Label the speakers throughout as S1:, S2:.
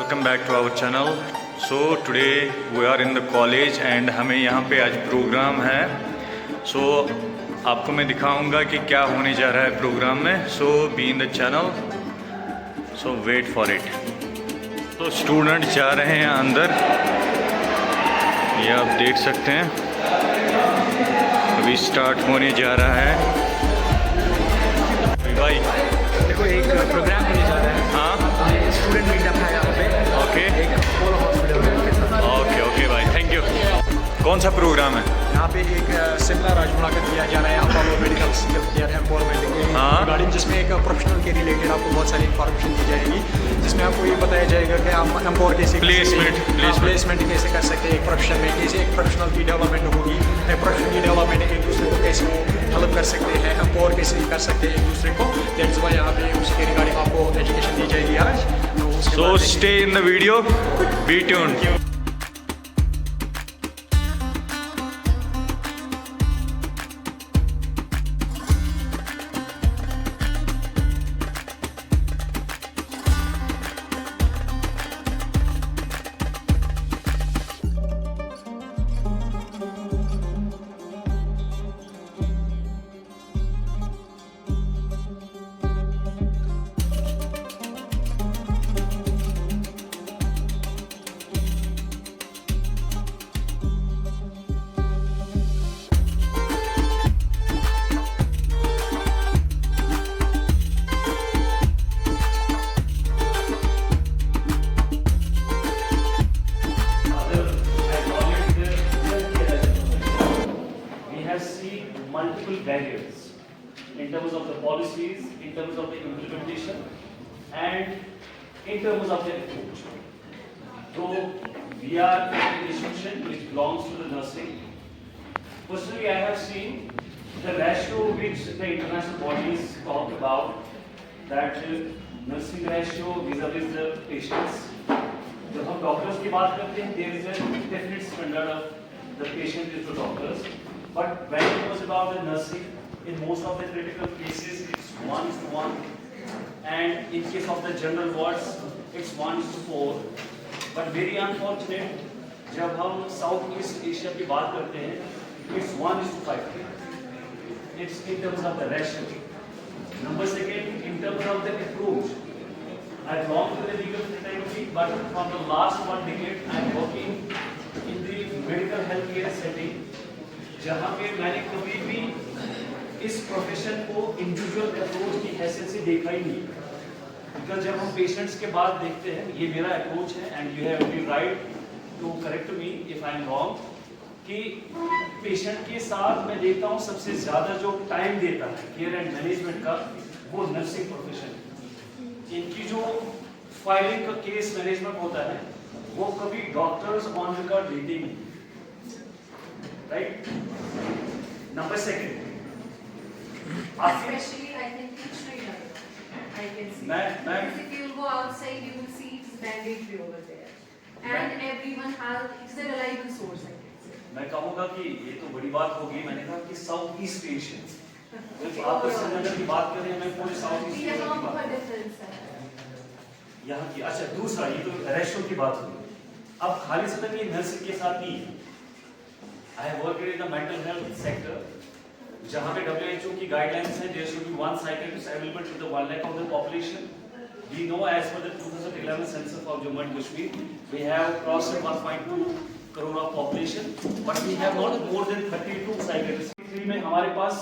S1: Welcome back to our channel. So today we are in the college and हमें यहाँ पे आज programme है। सो आपको मैं दिखाऊंगा कि क्या होने जा रहा है प्रोग्राम में। So be in the channel, so wait for it. तो स्टूडेंट जा रहे हैं अंदर, ये आप देख सकते हैं। अभी स्टार्ट होने जा रहा है। भाई
S2: देखो एक प्रोग्राम होने जा रहा है।
S1: हाँ,
S2: स्टूडेंट मीटअप है यहाँ पे।
S1: ओके
S2: एक पोलो हॉस्पिटल के साथ।
S1: ओके ओके भाई, थैंक यू। कौन सा प्रोग्राम है?
S2: यहाँ पे एक शिमला राजमुला का दिया जा रहा है Apollo medical skill care empowerment
S1: हाँ।
S2: रिगार्डिंग, जिसमें एक प्रोफेशनल के रिलेटेड आपको बहुत सारी इन्फॉर्मेशन दी जाएगी, जिसमें आपको ये बताया जाएगा कि आप एम्पावर कैसे प्लेसमेंट कैसे कर सकते हैं एक प्रोफेशन में, कैसे एक प्रोफेशनल की डेवलपमेंट होगी, एक प्रोफेशनल की डेवलपमेंट एक दूसरे को कैसे हेल्प कर सकते हैं, एम्पावर कैसे कर सकते हैं एक दूसरे को। दैट्स व्हाई यहाँ पे उसके रिगार्डिंग आपको एजुकेशन दी जाएगी आज।
S1: So stay in the video, be tuned.
S3: Multiple barriers in terms of the policies, in terms of the implementation, and in terms of the approach. So we are an institution which belongs to the nursing. Personally, I have seen the ratio which the international bodies talk about, that nursing ratio vis-a-vis the patients. जब हम doctors की बात करते हैं, there is a definite standard of the patient is to doctors. But when it was about the nursing, in most of the critical cases, it's 1:1, and in case of the general wards, it's 1:4. But very unfortunate, जब हम south east Asia की बात करते हैं, it's 1:5. It's in terms of the ratio. Number second, in terms of the approach. I belong to the legal fraternity, but from the last 1 decade, I am working in the medical healthcare setting, जहाँ पे मैंने कभी भी इस profession को individual approach की हैसियत से देखा ही नहीं। बिकॉज जब हम पेशेंट्स के बाद देखते हैं, ये मेरा अप्रोच है and you have every right to correct me if I am wrong, कि पेशेंट के साथ मैं देखता हूँ सबसे ज़्यादा जो टाइम देता है केयर एंड मैनेजमेंट का, वो नर्सिंग प्रोफेशन। इनकी जो फाइलिंग का केस मैनेजमेंट होता है, वो कभी डॉक्टर्स ऑन रिकॉर्ड लेते ही नहीं। Right? Number second.
S4: Especially, I think in Sri Lanka, I can see. Because if you go outside, you will see it's mandatory over there, and everyone has it's a reliable source. I can say.
S3: मैं कहूँगा कि ये तो बड़ी बात होगी। मैंने कहा कि साउथ ईस्ट एशियन, जब आप तो श्रीनगर की बात करें, मैं पूरे साउथ ईस्ट एशिया की बात, यहाँ की। अच्छा, दूसरा, ये तो रेशो की बात हुई। अब खाली सिर्फ ये नर्सिंग के साथ नहीं है। I have worked in the mental health sector, जहाँ पे WHO की guidelines हैं, there should be 1 psychiatrist available to the 1 lakh of the population. We know as per the 2011 census of Jammu and Kashmir, we have crossed 1.2 crore of population, but we have not more than 32 psychiatrists. में हमारे पास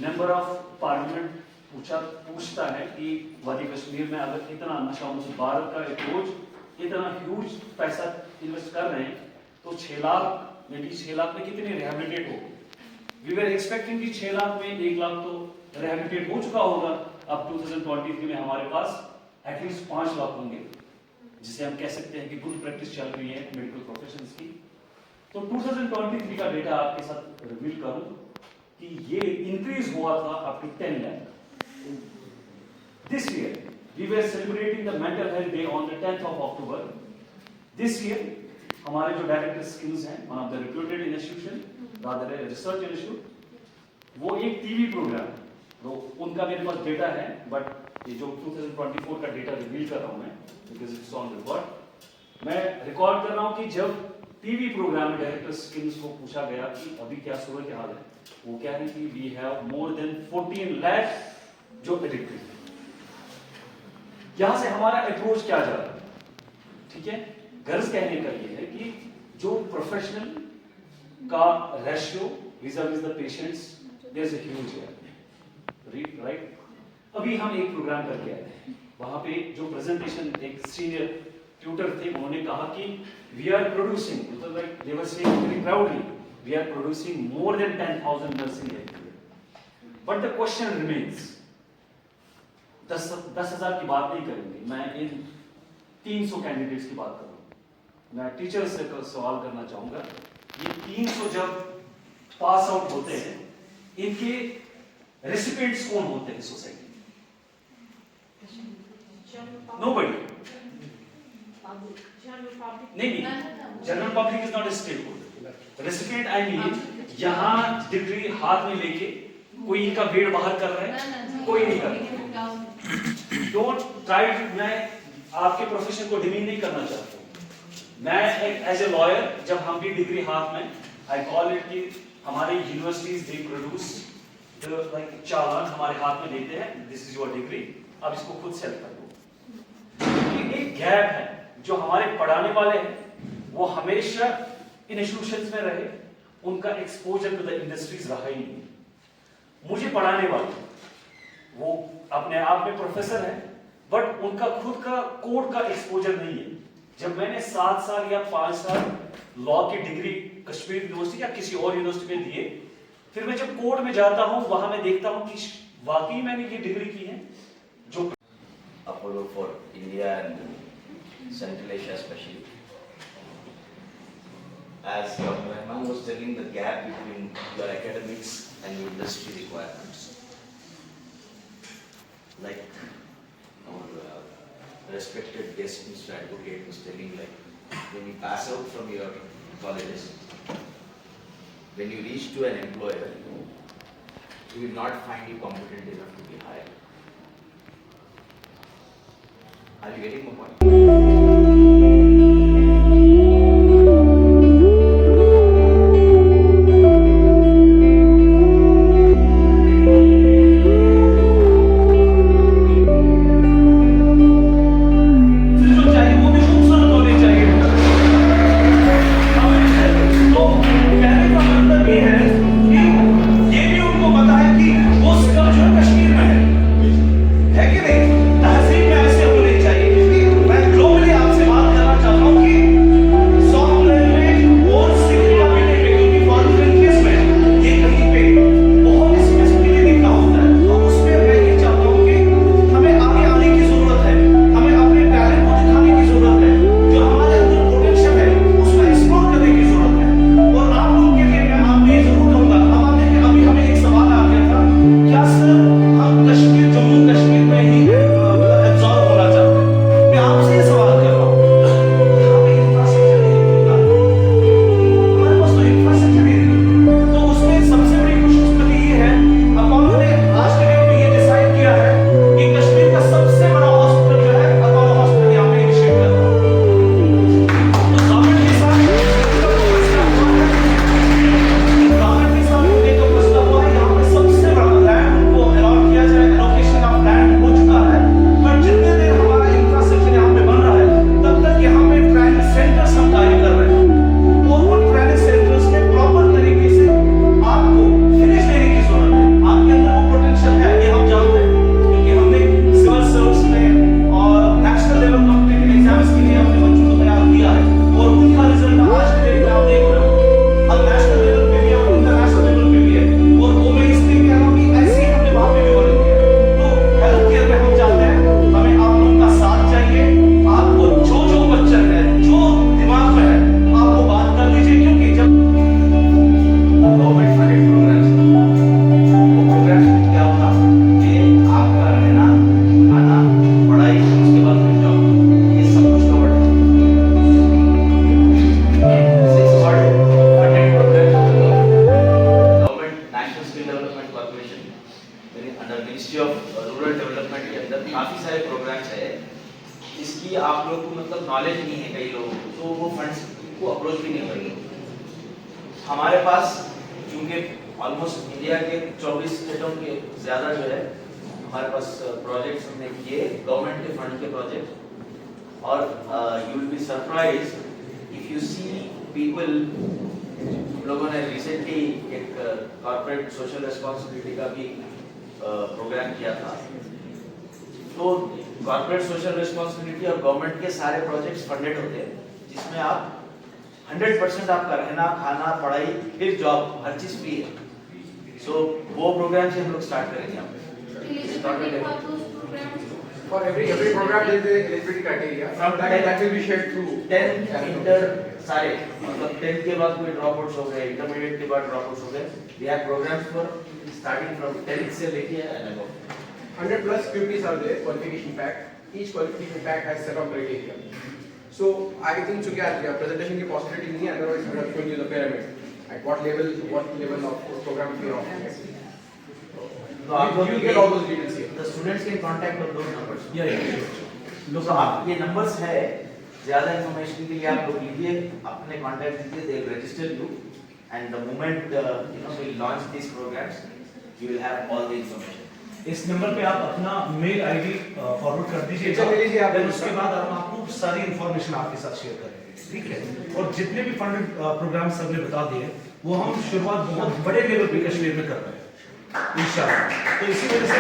S3: member of parliament पूछता है कि वादी कश्मीर में अगर इतना नशा मुक्त भारत का अप्रोच, इतना ह्यूज पैसा इन्वेस्ट कर रहे हैं, तो 6 लाख में 6 लाख में कितने रिहेबिलिटेट हो? वी वर एक्सपेक्टिंग कि 6 लाख में 1 लाख तो रिहेबिलिटेट हो चुका होगा। अब 2023 में हमारे पास एटलीस्ट 5 लाख होंगे, जिसे हम कह सकते हैं कि गुड प्रैक्टिस चल रही है मेडिकल प्रोफेशंस की। तो 2023 का डेटा आपके साथ रिवील करूं कि ये इंक्रीज हुआ था up to 10 lakh. This year we were celebrating the mental health day on the 10th of October. This year हमारे जो डायरेक्टर स्किल्स हैं, one of the reputed institution, rather research institute, वो एक टीवी प्रोग्राम, तो उनका मेरे पास डेटा है, but ये जो 2024 का डेटा रिवील कर रहा हूँ मैं, बिकॉज इट्स ऑन रिकॉर्ड। मैं रिकॉर्ड कर रहा हूँ कि जब टीवी प्रोग्राम में डायरेक्टर स्किल्स को पूछा गया कि अभी क्या सूरत हाल है, वो कह रहे हैं कि we have more than 14 lakh जो एडिक्टेड है। यहां से हमारा अप्रोच क्या जा रहा है, ठीक है? गर्ज कहने का ये है कि जो प्रोफेशनल का ratio vis-a-vis the patients, there is a huge gap, right? अभी हम एक प्रोग्राम करके आए थे, वहां पे जो प्रेजेंटेशन एक सीनियर ट्यूटर थे, उन्होंने कहा कि वी आर प्रोड्यूसिंग, मतलब like they were saying very proudly, we are producing more than 10,000 nursing every. But the question remains, 10,000 की बात नहीं करेंगे, मैं इन 300 कैंडिडेट्स की बात कर रहा हूँ। मैं टीचर से सवाल करना चाहूंगा, ये 300 जब पास आउट होते हैं, इनके रेसिपिएंट्स कौन होते हैं सोसाइटी? नोबडी। नहीं, general public is not a stakeholder. Recipient I mean यहाँ डिग्री हाथ में लेके कोई इनका वेट बाहर कर रहा है, कोई नहीं कर रहा। डोंट ट्राई, मैं आपके प्रोफेशन को डिमीन नहीं करना चाहता हूँ। मैं एज ए लॉयर, जब हम भी डिग्री हाथ में, आई कॉल इट कि हमारे यूनिवर्सिटीज दे प्रोड्यूस लाइक चालान हमारे हाथ में देते हैं, दिस इज योर डिग्री, अब इसको खुद सेल कर दो। एक गैप है, जो हमारे पढ़ाने वाले हैं वो हमेशा इंस्टीट्यूशंस में रहे, उनका एक्सपोजर टू द इंडस्ट्रीज रहा ही नहीं। मुझे पढ़ाने वाले वो अपने आप में प्रोफेसर है, बट उनका खुद का कोड का एक्सपोजर नहीं है। जब मैंने 7 साल या 5 साल लॉ की डिग्री कश्मीर यूनिवर्सिटी या किसी और यूनिवर्सिटी में दिए, फिर मैं जब कोर्ट में जाता हूं, वहां मैं देखता हूं कि वाकई मैंने ये डिग्री की है जो
S5: Apollo for India and Central Asia especially. As Dr. Rahman was telling, the gap between your academics and your industry requirements. Like our respected guest, Mr. Advocate, was telling, like when you pass out from your colleges, when you reach to an employer, he will not find you competent enough to be hired. Are you getting my point?
S3: है कि नहीं? तहजीब में ऐसे होनी चाहिए, क्योंकि मैं ग्लोबली आपसे बात
S5: मतलब नॉलेज नहीं है कई लोगों को, तो वो फंड्स को अप्रोच भी नहीं करते। हमारे पास चूंकि ऑलमोस्ट इंडिया के 24 स्टेटों के ज़्यादा जो है हमारे पास प्रोजेक्ट्स हमने किए गवर्नमेंट के फंड के प्रोजेक्ट, और you will be surprise if you see people. हम लोगों ने रिसेंटली एक कॉर्पोरेट सोशल रिस्पॉन्सिबिलिटी का भी प्रोग्राम किया था। तो कॉर्पोरेट सोशल रिस्पॉन्सिबिलिटी और गवर्नमेंट के सारे प्रोजेक्ट्स फंडेड होते हैं, जिसमें आप 100% आपका रहना, खाना, पढ़ाई, फिर जॉब, हर चीज फ्री है। सो वो प्रोग्राम से हम लोग स्टार्ट करेंगे यहाँ पे।
S6: For every program there is a eligibility criteria. From that will be shared through
S5: 10 inter सारे, मतलब 10th के बाद कोई ड्रॉप आउट्स हो गए, इंटरमीडिएट के बाद ड्रॉप आउट्स हो गए, we have programmes for starting from 10th से लेके and above.
S6: 100+ QPs are there, qualification pack. Each qualification pack has set of criteria. So I think so क्या presentation की possibility नहीं है, otherwise I would have shown you the pyramid. At what level of program we are offering.
S5: तो आप
S6: You get all those details here.
S5: the students can contact on those numbers.
S3: Yeah.
S5: तो आप ये numbers है, ज़्यादा information के लिए आप लोग लीजिए, अपने कॉन्टैक्ट दीजिए, they will register you, and the moment we launch these programs, you will have all the information.
S3: इस नंबर पे आप अपना मेल आईडी फॉरवर्ड कर दीजिएगा,
S6: ले लीजिए आप।
S3: फिर उसके बाद हम आपको सारी इंफॉर्मेशन आपके साथ शेयर करेंगे, ठीक है। और जितने भी फंडेड प्रोग्राम सबने बता दिए, वो हम शुरुआत बहुत बड़े लेवल पे कश्मीर में कर रहे हैं इंशाल्लाह। तो इसी वजह से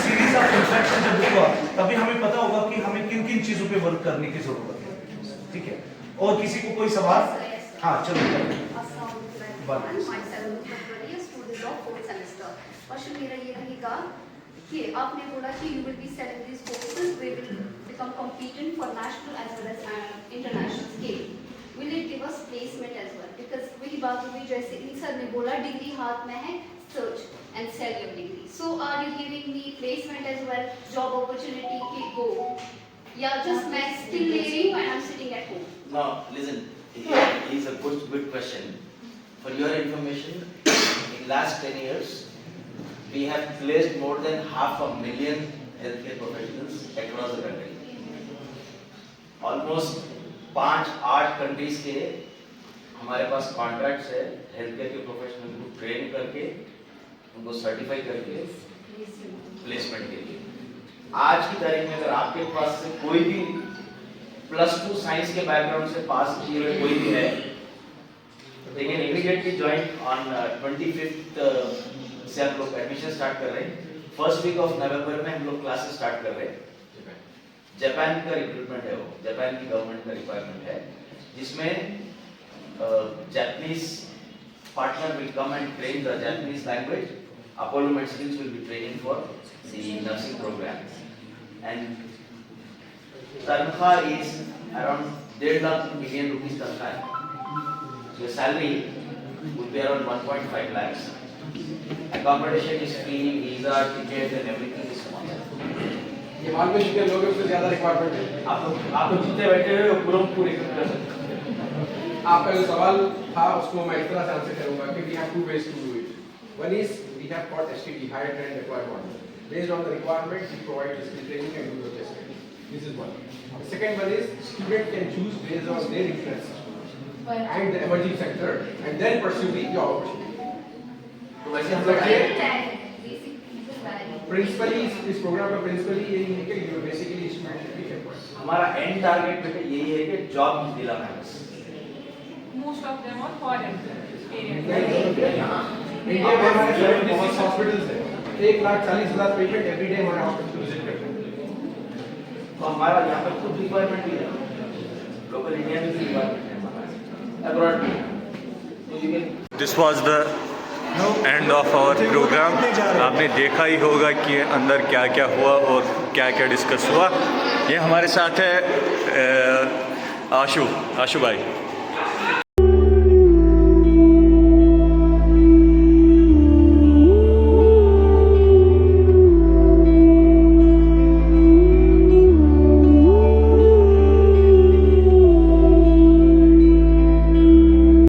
S3: सीरीज ऑफ इंटरेक्शन जब होगा, तभी हमें पता होगा कि हमें किन किन चीज़ों पे वर्क करने की जरूरत है, ठीक है। और किसी को कोई सवाल? हाँ चलो।
S4: क्वेश्चन मेरा ये रहेगा कि आपने बोला कि you will be selling these courses, we will become competent for national as well as international scale. Will it give us placement as well? Because वही बात हुई जैसे इन सर ने बोला डिग्री हाथ में है, search and sell your degree. So are you giving me placement as well, job opportunity की go? या just मैं still ले रही हूँ and I'm sitting at home?
S5: Now listen, it is a good question. For your information, in last 10 years, we have placed more than 500,000 healthcare professionals across the country. Almost 5-8 countries के हमारे पास contracts है healthcare के professional को train करके उनको certify करके placement के लिए। आज की तारीख में अगर आपके पास से कोई भी +2 साइंस के बैकग्राउंड से पास किए हुए कोई भी है, they can immediately join on 25th से हम लोग एडमिशन स्टार्ट कर रहे हैं। फर्स्ट वीक ऑफ नवंबर में हम लोग क्लासेस स्टार्ट कर रहे हैं। जापान का रिक्रूटमेंट है, वो जापान की गवर्नमेंट का रिक्वायरमेंट है, जिसमें Japanese partner will come and train the Japanese language. Apollo medicines will be training for the nursing programme and तनख्वाह is around 1.5 lakh million rupees तनख्वाह है। So salary would be around 1.5 lakhs. Accommodation is free, visa, ticket and everything is sponsored.
S6: ये मालूम के लोगों से ज़्यादा requirement है।
S5: आप लोग जितने बैठे हुए हो पूरे कर सकते हैं।
S6: आपका जो सवाल था उसको मैं इस तरह से आंसर करूंगा कि we have 2 ways to do it. One is we have got STD, higher trained deployed model. Based on the requirement, we provide the skill training and do the testing. This is one. The second one is student can choose based on their interest and the emerging sector and then pursue the job opportunity.
S5: तो वैसे हम लोग
S6: principally इस programme का principally यही है कि you basically student should be helped.
S5: हमारा एंड टारगेट बेटा यही है कि जॉब दिलाना है बस।
S7: Most of them are foreign areas.
S6: India में हमारे 76 हॉस्पिटल्स हैं, 1,40,000 पेशेंट एवरी डे हमारे हॉस्पिटल विजिट करते हैं।
S5: तो हमारा यहाँ पर खुद रिक्वायरमेंट भी है, लोकल इंडिया में भी रिक्वायरमेंट है हमारा, अब्रॉड भी। तो you can
S1: this was the end of our programme. आपने देखा ही होगा कि अंदर क्या क्या हुआ और क्या क्या डिस्कस हुआ। ये हमारे साथ है आशु भाई।